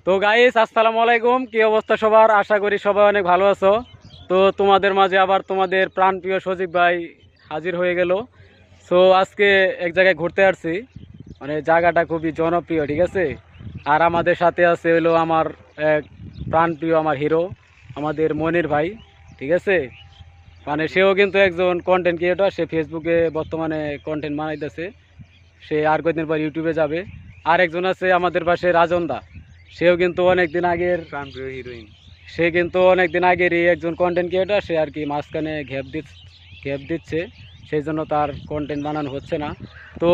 তো গাইস, আসসালামু আলাইকুম। কি অবস্থা সবার? আশা করি সবাই অনেক ভালো আছো। তো তোমাদের মাঝে আবার তোমাদের প্রাণপ্রিয় সজীব ভাই হাজির হয়ে গেল। সো আজকে এক জায়গায় ঘুরতে আসছি, মানে জায়গাটা খুবই জনপ্রিয়, ঠিক আছে। আর আমাদের সাথে আছে হলো আমার এক প্রাণপ্রিয় আমার হিরো, আমাদের মনির ভাই, ঠিক আছে। মানে সেও কিন্তু একজন কন্টেন্ট ক্রিয়েটর, সে ফেসবুকে বর্তমানে কন্টেন্ট বানাইতেছে। সে আর কয়েকদিন পর ইউটিউবে যাবে। আর একজন আছে আমাদের পাশে রাজন দা, সেও কিন্তু অনেক দিন আগের প্রাণপ্রিয় হিরোইন। সে কিন্তু অনেক দিন আগেরই একজন কন্টেন্ট ক্রিয়েটর। সে আর কি মাঝখানে গ্যাপ দিচ্ছে, সেই জন্য তার কন্টেন্ট বানানো হচ্ছে না। তো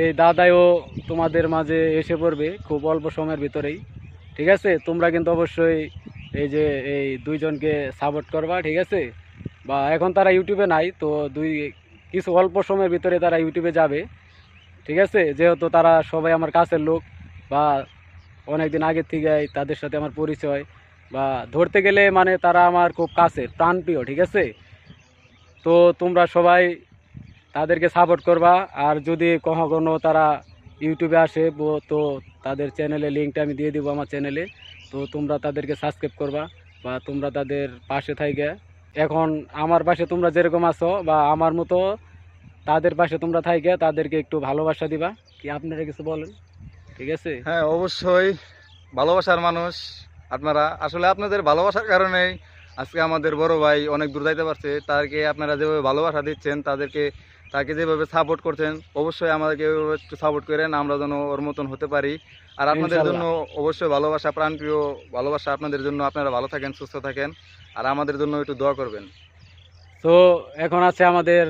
এই দাদাইও তোমাদের মাঝে এসে পড়বে খুব অল্প সময়ের ভিতরেই, ঠিক আছে। তোমরা কিন্তু অবশ্যই এই যে এই দুইজনকে সাপোর্ট করবা, ঠিক আছে। বা এখন তারা ইউটিউবে নাই, তো কিছু অল্প সময়ের ভিতরে তারা ইউটিউবে যাবে, ঠিক আছে। যেহেতু তারা সবাই আমার কাছের লোক, বা অনেক দিন আগের থেকে তাদের সাথে আমার পরিচয়, বা ধরতে গেলে মানে তারা আমার খুব কাছের প্রাণপ্রিয়, ঠিক আছে। তো তোমরা সবাই তাদেরকে সাপোর্ট করবা। আর যদি কখনো তারা ইউটিউবে আসে তো তাদের চ্যানেলে লিঙ্কটা আমি দিয়ে দিব আমার চ্যানেলে। তো তোমরা তাদেরকে সাবস্ক্রাইব করবা, বা তোমরা তাদের পাশে থাইকে এখন আমার পাশে তোমরা যেরকম আছো, বা আমার মতো তাদের পাশে তোমরা থাইকে তাদেরকে একটু ভালোবাসা দিবা। কি আপনারা কিছু বলেন? ঠিক আছে। হ্যাঁ, অবশ্যই ভালোবাসার মানুষ আপনারা। আসলে আপনাদের ভালোবাসার কারণেই আজকে আমাদের বড় ভাই অনেক দূর যাইতে পারছে। তাদেরকে আপনারা যেভাবে ভালোবাসা দিচ্ছেন, তাকে যেভাবে সাপোর্ট করছেন, অবশ্যই আমাদেরকে এভাবে একটু সাপোর্ট করেন, আমরা যেন ওর মতন হতে পারি। আর আপনাদের জন্য অবশ্যই ভালোবাসা, প্রাণপ্রিয় ভালোবাসা আপনাদের জন্য। আপনারা ভালো থাকেন, সুস্থ থাকেন, আর আমাদের জন্য একটু দোয়া করবেন। তো এখন আছে আমাদের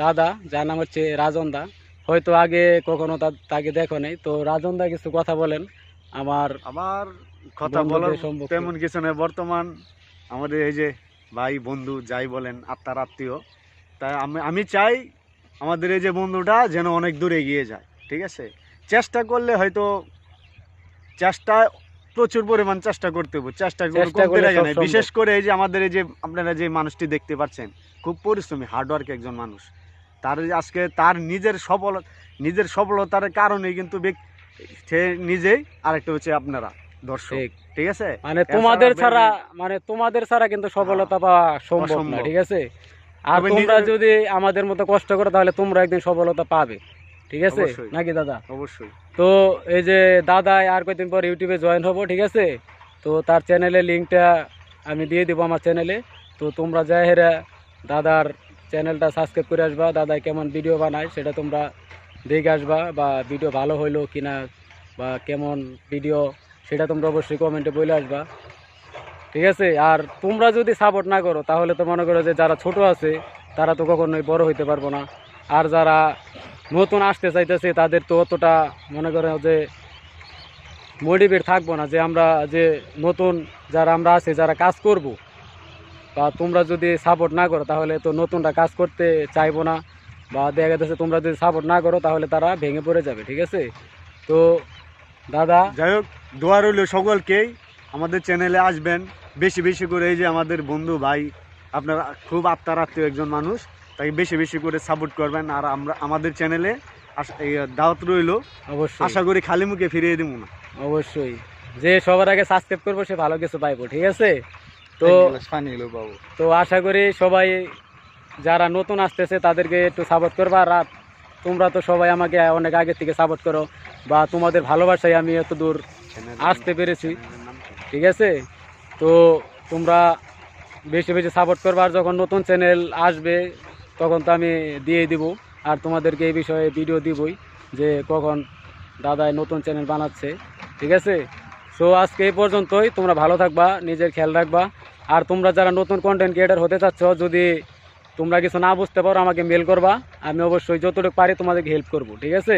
দাদা, যার নাম হচ্ছে রাজন দা। হয়তো আগে কখনো তাকে দেখো নাই। তো রাজন দা কিছু কথা বলেন আমার আমার কথা বলার বন্ধুদের সম্পর্কে। তেমন কিছু নেই। বর্তমান আমাদের এই যে ভাই বন্ধু যাই বলেন, আত্মার আত্মীয়, তাই আমি চাই আমাদের এই যে বন্ধুটা যেন অনেক দূরে এগিয়ে যায়, ঠিক আছে। চেষ্টা করলে হয়তো চেষ্টা প্রচুর পরিমাণ চেষ্টা করতে হবে, চেষ্টা করতে লাগে না। বিশেষ করে এই যে আমাদের এই যে আপনারা যে মানুষটি দেখতে পাচ্ছেন, খুব পরিশ্রমী হার্ডওয়ার্ক একজন মানুষ। তার আজকে তার নিজের সফলতার কারণে কিন্তু সে নিজেই, আরেকটা হচ্ছে আপনারা দর্শক, ঠিক আছে। মানে তোমাদের ছাড়া কিন্তু সফলতা পাওয়া সম্ভব না, ঠিক আছে। আর তোমরা যদি আমাদের মতো কষ্ট করো তাহলে তোমরা একদিন সফলতা পাবে, ঠিক আছে নাকি দাদা? অবশ্যই। তো এই যে দাদা আর কয়েকদিন পর ইউটিউবে জয়েন হবো, ঠিক আছে। তো তার চ্যানেলের লিঙ্কটা আমি দিয়ে দেবো আমার চ্যানেলে। তো তোমরা যাই হেরা দাদার চ্যানেলটা সাবস্ক্রাইব করে আসবা। দাদা কেমন ভিডিও বানায় সেটা তোমরা দেখে আসবা, বা ভিডিও ভালো হইলো কিনা বা কেমন ভিডিও সেটা তোমরা অবশ্যই কমেন্টে বলে আসবা, ঠিক আছে। আর তোমরা যদি সাপোর্ট না করো তাহলে তো মনে করো যে যারা ছোট আছে তারা তো কখনোই বড় হইতে পারবো না। আর যারা নতুন আসতে চাইতেছে তাদের তো অতটা মনে করো যে মোটিভেট থাকবো না, যে আমরা যে নতুন যারা আমরা আছি যারা কাজ করব, বা তোমরা যদি সাপোর্ট না করো তাহলে তো নতুনটা কাজ করতে চাইবো না। বা দেখা যাচ্ছে তোমরা যদি সাপোর্ট না করো তাহলে তারা ভেঙে পড়ে যাবে, ঠিক আছে। তো দাদা, যাই হোক, দোয়া রইল সকলকেই, আমাদের চ্যানেলে আসবেন বেশি বেশি করে। এই যে আমাদের বন্ধু ভাই, আপনারা খুব আত্মার আত্মীয় একজন মানুষ, তাই বেশি বেশি করে সাপোর্ট করবেন। আর আমাদের চ্যানেলে দাওয়াত রইল, অবশ্যই। আশা করি খালি মুখে ফিরিয়ে দেবো না। অবশ্যই, যে সবার আগে সাবস্ক্রাইব করবো সে ভালো কিছু পাইবো, ঠিক আছে। তো আশা করি সবাই যারা নতুন আসতেছে তাদেরকে একটু সাপোর্ট করবা। আর তোমরা তো সবাই আমাকে অনেক আগে থেকে সাপোর্ট করো, বা তোমাদের ভালোবাসায় আমি এত দূর আসতে পেরেছি, ঠিক আছে। তো তোমরা বেশি বেশি সাপোর্ট করবা। আর যখন নতুন চ্যানেল আসবে তখন তো আমি দিয়ে দিব, আর তোমাদেরকে এই বিষয়ে ভিডিও দিবই যে কখন দাদাই নতুন চ্যানেল বানাচ্ছে, ঠিক আছে। সো আজকে এই পর্যন্তই। তোমরা ভালো থাকবা, নিজের খেয়াল রাখবা। আর তোমরা যারা নতুন কন্টেন্ট ক্রিয়েটার হতে চাচ্ছ, যদি তোমরা কিছু না বুঝতে পারো আমাকে মেল করবা, আমি অবশ্যই যতটুকু পারি তোমাদেরকে হেল্প করব, ঠিক আছে।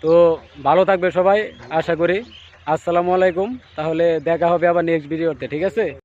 তো ভালো থাকবে সবাই আশা করি। আসসালামু আলাইকুম। তাহলে দেখা হবে আবার নেক্সট ভিডিওতে, ঠিক আছে।